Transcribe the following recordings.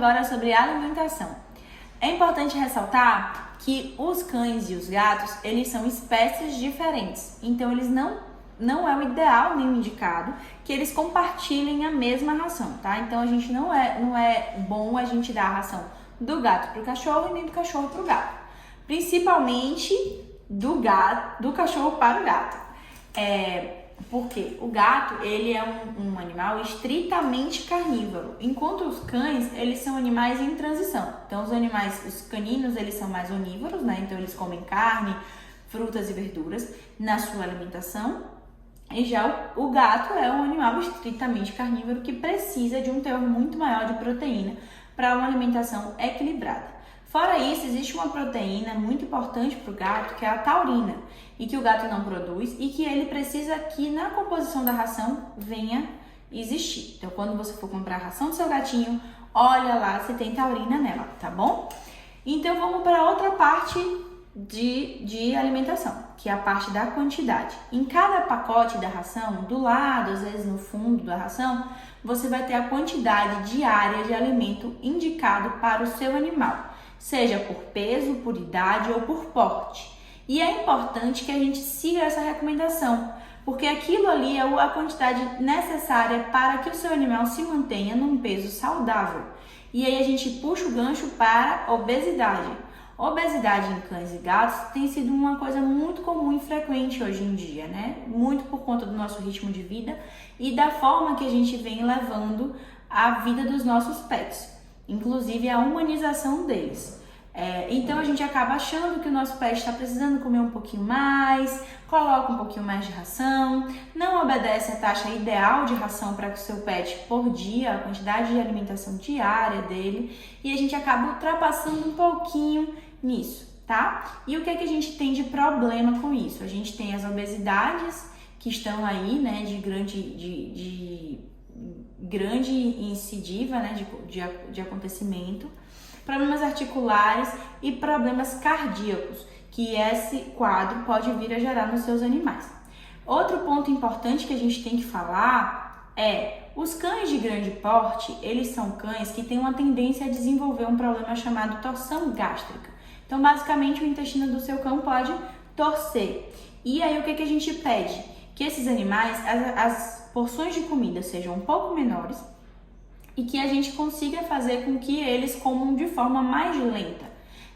agora sobre alimentação. É importante ressaltar que os cães e os gatos, eles são espécies diferentes, então eles não é o ideal nem o indicado que eles compartilhem a mesma ração, tá? Então a gente não é bom a gente dar a ração do gato pro cachorro e nem do cachorro pro gato, principalmente do cachorro para o gato. Porque o gato, ele é um animal estritamente carnívoro, enquanto os cães, eles são animais em transição. Então os caninos, eles são mais onívoros, né? Então eles comem carne, frutas e verduras na sua alimentação. E já o gato é um animal estritamente carnívoro que precisa de um teor muito maior de proteína para uma alimentação equilibrada. Fora isso, existe uma proteína muito importante para o gato, que é a taurina, e que o gato não produz e que ele precisa que na composição da ração venha existir. Então, quando você for comprar a ração do seu gatinho, olha lá se tem taurina nela, tá bom? Então, vamos para outra parte de alimentação, que é a parte da quantidade. Em cada pacote da ração, do lado, às vezes no fundo da ração, você vai ter a quantidade diária de alimento indicado para o seu animal, seja por peso, por idade ou por porte. E é importante que a gente siga essa recomendação, porque aquilo ali é a quantidade necessária para que o seu animal se mantenha num peso saudável. E aí a gente puxa o gancho para obesidade. Obesidade em cães e gatos tem sido uma coisa muito comum e frequente hoje em dia, né? Muito por conta do nosso ritmo de vida e da forma que a gente vem levando a vida dos nossos pets, inclusive a humanização deles. Então a gente acaba achando que o nosso pet está precisando comer um pouquinho mais, coloca um pouquinho mais de ração, não obedece a taxa ideal de ração para o seu pet por dia, a quantidade de alimentação diária dele, e a gente acaba ultrapassando um pouquinho nisso, tá? E o que é que a gente tem de problema com isso? A gente tem as obesidades que estão aí, né, de grande incidiva, né, de acontecimento, problemas articulares e problemas cardíacos, que esse quadro pode vir a gerar nos seus animais. Outro ponto importante que a gente tem que falar é os cães de grande porte, eles são cães que têm uma tendência a desenvolver um problema chamado torção gástrica. Então, basicamente, o intestino do seu cão pode torcer. E aí, o que a gente pede? Que esses animais, as porções de comida sejam um pouco menores, e que a gente consiga fazer com que eles comam de forma mais lenta,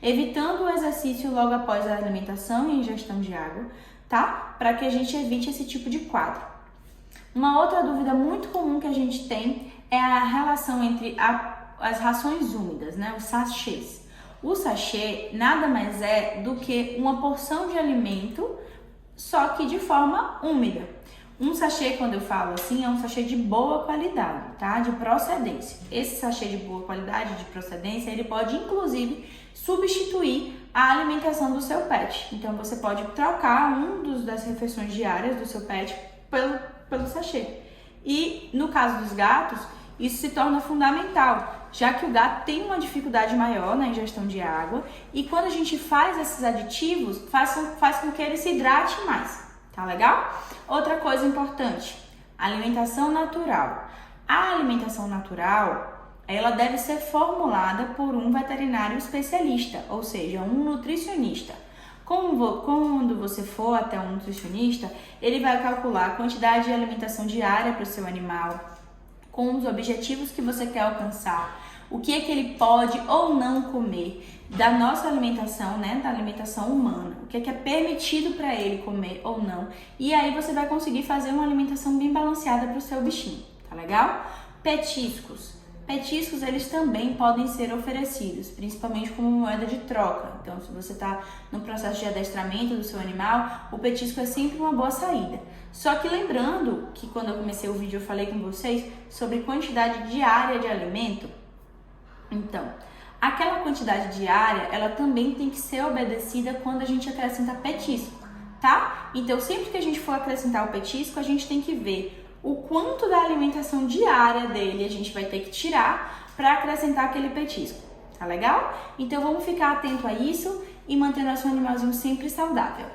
evitando o exercício logo após a alimentação e ingestão de água, tá? Para que a gente evite esse tipo de quadro. Uma outra dúvida muito comum que a gente tem é a relação entre as rações úmidas, né? Os sachês. O sachê nada mais é do que uma porção de alimento, só que de forma úmida. Um sachê, quando eu falo assim, é um sachê de boa qualidade, tá? De procedência. Esse sachê de boa qualidade, de procedência, ele pode, inclusive, substituir a alimentação do seu pet. Então, você pode trocar das refeições diárias do seu pet pelo sachê. E, no caso dos gatos, isso se torna fundamental, já que o gato tem uma dificuldade maior na ingestão de água e quando a gente faz esses aditivos, faz com que ele se hidrate mais. Tá legal? Outra coisa importante, alimentação natural. A alimentação natural, ela deve ser formulada por um veterinário especialista, ou seja, um nutricionista. Quando você for até um nutricionista, ele vai calcular a quantidade de alimentação diária para o seu animal, com os objetivos que você quer alcançar, o que é que ele pode ou não comer da nossa alimentação, né, da alimentação humana, o que é permitido para ele comer ou não, e aí você vai conseguir fazer uma alimentação bem balanceada para o seu bichinho, tá legal? Petiscos, eles também podem ser oferecidos, principalmente como moeda de troca. Então, se você está no processo de adestramento do seu animal, o petisco é sempre uma boa saída. Só que lembrando que quando eu comecei o vídeo eu falei com vocês sobre quantidade diária de alimento, então, aquela quantidade diária, ela também tem que ser obedecida quando a gente acrescenta petisco, tá? Então, sempre que a gente for acrescentar o petisco, a gente tem que ver o quanto da alimentação diária dele a gente vai ter que tirar para acrescentar aquele petisco, tá legal? Então, vamos ficar atento a isso e manter nosso animalzinho sempre saudável.